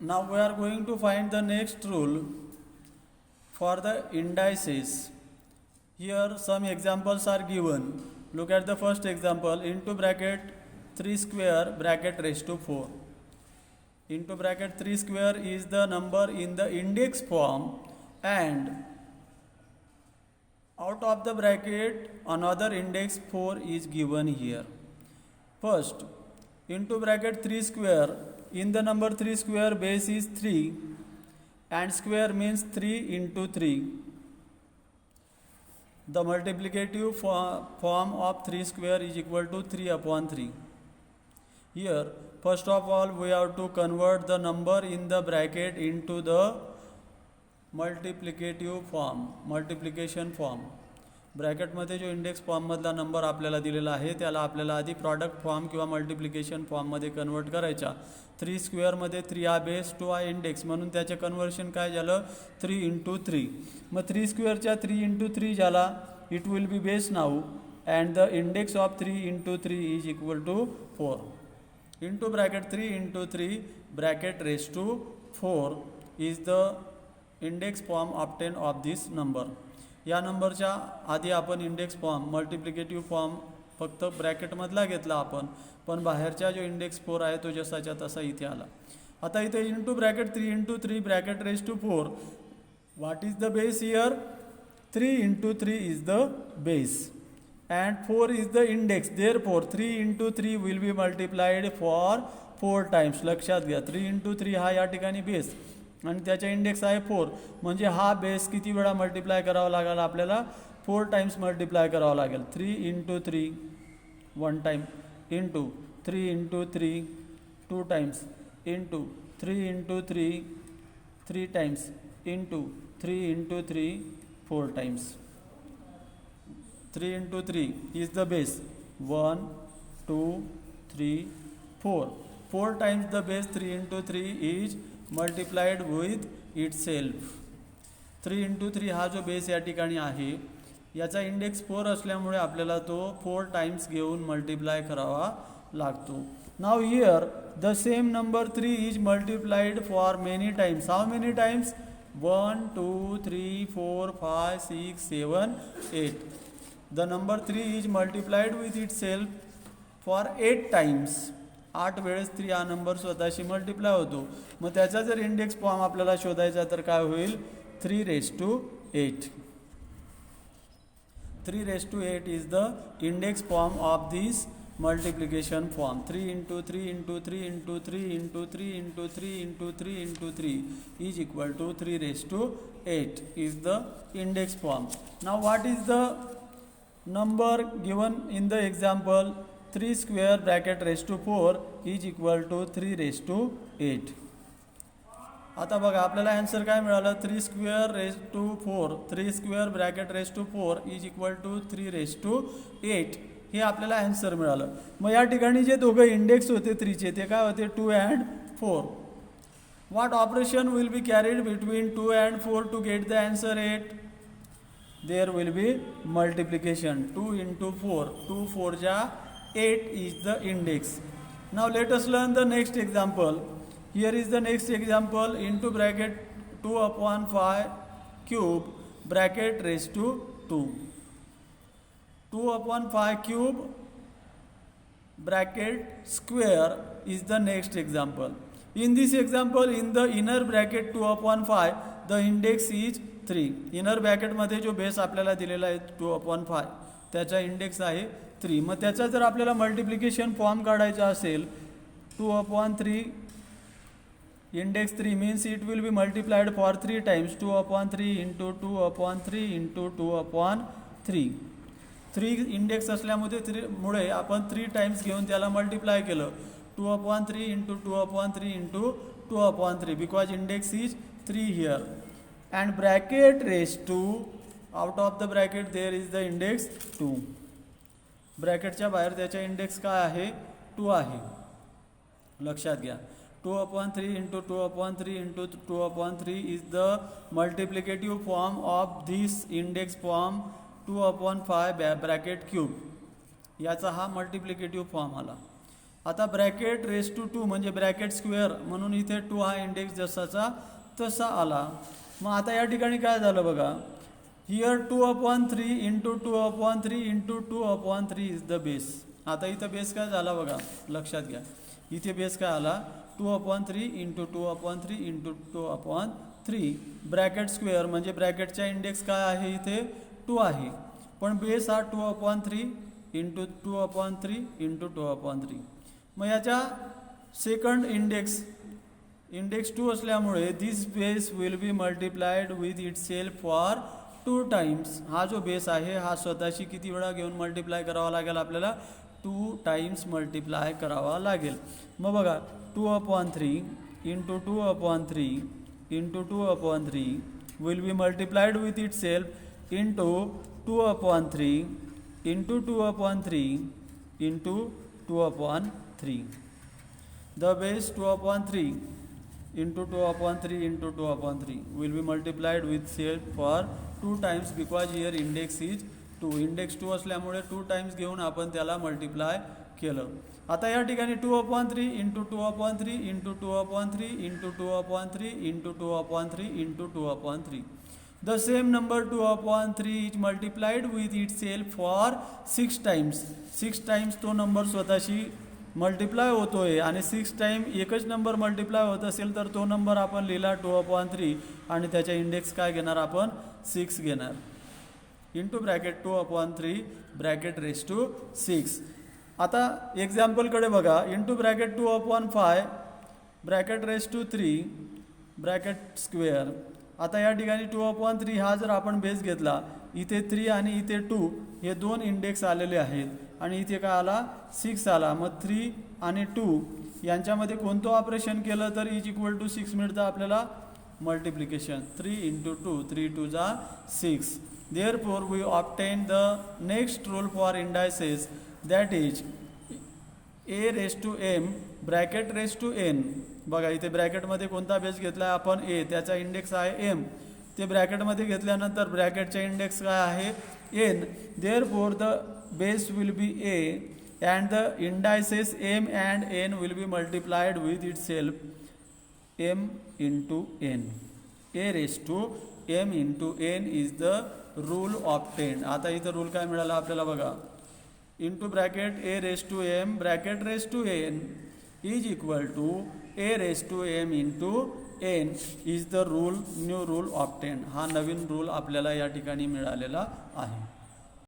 Now we are going to find the next rule for the indices. Here some examples are given. Look at the first example. Into bracket 3 square bracket raised to 4. Into bracket 3 square is the number in the index form, and out of the bracket another index 4 is given here. First, into bracket 3 square, in the number 3 square base is 3 and square means 3 into 3. The multiplicative form of 3 square is equal to 3 upon 3. Here, first of all, we have to convert the number in the bracket into the multiplicative form, multiplication form. ब्रॅकेटमध्ये जो index फॉर्ममधला number आपल्याला दिलेला आहे त्याला आपल्याला आधी product form किंवा multiplication फॉर्ममध्ये कन्वर्ट करायचा. 3 स्क्वेअरमध्ये 3 हा बेस, 2 हा इंडेक्स, म्हणून त्याचे कन्वर्शन काय झालं 3 into 3. मग 3 स्क्वेअरच्या 3 into 3 झाला. It will be base now and the index of 3 into 3 is equal to 4. Into bracket 3 into 3 bracket raise to 4 is the index form obtain of this number. या नंबरच्या आधी आपण इंडेक्स फॉर्म मल्टिप्लिकेटिव्ह फॉर्म फक्त ब्रॅकेटमधला घेतला आपण, पण बाहेरचा जो इंडेक्स 4 आहे तो जसाच्या तसा इथे आला. आता इथे into bracket 3 into 3 bracket raise to 4. What is the base here? 3 into 3 is the base and 4 is the index. Therefore 3 into 3 will be multiplied for 4 times. लक्षात घ्या 3 into 3 हा या ठिकाणी बेस आणि त्याचा इंडेक्स आहे 4, म्हणजे हा बेस किती वेळा मल्टिप्लाय करावा लागेल आपल्याला? 4 टाइम्स मल्टिप्लाय करावा लागेल. 3 into 3 1 time, into 3 into 3 2 times, into 3 into 3 3 times, into 3 into 3 4 times. 3 into 3 is the base. 1 2 3 4. 4 times the base 3 into 3 is multiplied with itself. 3 into 3 हा जो बेस या ठिकाणी आहे याचा इंडेक्स 4 असल्यामुळे आपल्याला तो 4 टाइम्स घेऊन मल्टिप्लाय करावा लागतो. Now here the same number 3 is multiplied for many times. How many times? 1 2 3 4 5 6 7 8. The number 3 is multiplied with itself for 8 times. 8 वेळेस 3 हा नंबर स्वतःशी मल्टिप्लाय होतो. मग त्याचा जर इंडेक्स फॉर्म आपल्याला शोधायचा तर काय होईल? 3 raised to 8. 3 raised to 8 is the index form of this multiplication form. 3 into 3 into 3 into 3 into 3 into 3 into 3 into 3 is equal to 3 raised to 8 is the index form. Now what is the number given in the example? 3 square bracket raised to 4 is equal to 3 raised to 8. आता बघा आपल्याला answer काय मिळालं? 3 square raise to 4. 3 square bracket raise to 4 is equal to 3 raise to 8 हे आपल्याला answer मिळालं. मग या ठिकाणी जे दोघं इंडेक्स होते 3चे ते काय होते? 2 and 4. What operation will be carried between 2 and 4 to get the answer 8? There will be multiplication. 2 into 4. 2 4 ja 8 is the index. Now let us learn the next example. Here is the next example. Into bracket 2 upon 5 cube bracket raised to 2. 2 upon 5 cube bracket square is the next example. In this example, in the inner bracket 2 upon 5, the index is 3. Inner ब्रॅकेटमध्ये जो base आपल्याला दिलेला आहे 2 upon 5 त्याचा index आहे 3. मग त्याचा जर आपल्याला मल्टिप्लिकेशन फॉर्म काढायचा असेल 2 upon 3 index 3 means it will be multiplied for 3 times. 2 upon 3 into 2 upon 3 into 2 upon 3. 3 index असल्यामुळे आपण 3 टाइम्स घेऊन त्याला मल्टिप्लाय केलं. 2 upon 3 into 2 upon 3 into 2 upon 3 because index is 3 here. And bracket raised to, out of the bracket there is the index 2. ब्रॅकेटच्या बाहेर त्याचा index काय आहे? 2 आहे. लक्षात घ्या 2 upon 3 into 2 upon 3 into 2 upon 3 is the multiplicative form of this index form 2 upon 5 bracket cube. याचा हा multiplicative form आला. आता ब्रॅकेट रेस टू 2 म्हणजे ब्रॅकेट स्क्वेअर म्हणून इथे 2 हा इंडेक्स जसाचा तसा आला. मग आता या ठिकाणी काय झालं बघा, here 2/3 into 2/3 into 2/3 is the base. आता इथं बेस काय झाला बघा, लक्षात घ्या. इथे बेस काय आला, 2/3 इंटू 2/3 इंटू 2/3 ब्रॅकेट स्क्वेअर म्हणजे ब्रॅकेटचा इंडेक्स काय आहे इथे 2 आहे, पण बेस हा 2/3 इंटू 2/3 इंटू 2/3. मग याच्या सेकंड इंडेक्स 2 असल्यामुळे this base will be multiplied with itself for 2 times. हा जो बेस आहे हा स्वतःशी किती वेळा घेऊन मल्टिप्लाय करावा लागेल आपल्याला, 2 टाइम्स मल्टिप्लाय करावा लागेल. मग बघा 2/3 into 2/3 into 2/3 will be multiplied with it self into 2/3 into 2/3 into 2/3. The base 2/3 into 2/3 into 2/3 will be multiplied with self for 2 times because here index is 2. Index 2 असल्यामुळे 2 टाइम्स घेऊन आपण त्याला मल्टिप्लाय केलं. आता या ठिकाणी 2/3 into 2/3 into 2/3 into 2/3 into 2/3 into 2/3. The same number 2/3 is multiplied with itself for 6 times. 6 times तो number स्वतःशी मल्टिप्लाय होतोय आणि 6 टाइम एकच नंबर मल्टिप्लाय होत असेल तर तो नंबर आपण लिहिला 2/3 आणि त्याच्या इंडेक्स काय घेणार आपण 6 घेणार. Into bracket 2/3 bracket raise to 6. आता एक्झाम्पलकडे बघा, into bracket 2/5 bracket raise to 3 bracket square. आता या ठिकाणी 2/3 हा जर आपण बेस घेतला, इथे 3 आणि इथे 2 हे 2 इंडेक्स आलेले आहेत आणि इथे काय आला 6 आला. मग 3 आणि 2 यांच्यामध्ये कोणतं ऑपरेशन केलं तर इज इक्वल टू 6 मिळतं आपल्याला मल्टिप्लिकेशन. 3 इंटू 2 3 2 जा 6. Therefore we obtain the next rule for indices, that is a raised to m bracket raise to n. बघा इथे ब्रॅकेटमध्ये कोणता बेस घेतला आहे आपण a, त्याचा इंडेक्स आहे m. ते ब्रॅकेटमध्ये घेतल्यानंतर ब्रॅकेटचा इंडेक्स काय आहे n. Therefore the base will be a and the indices m and n will be multiplied with itself m into n. a raised to m into n is the rule obtained. आता इथं rule काय मिळाला आपल्याला बघा, into bracket a raised to m bracket raised to n is equal to a raised to m into n is the rule, new rule obtained. हा नवीन rule आपल्याला या ठिकाणी मिळालेला आहे.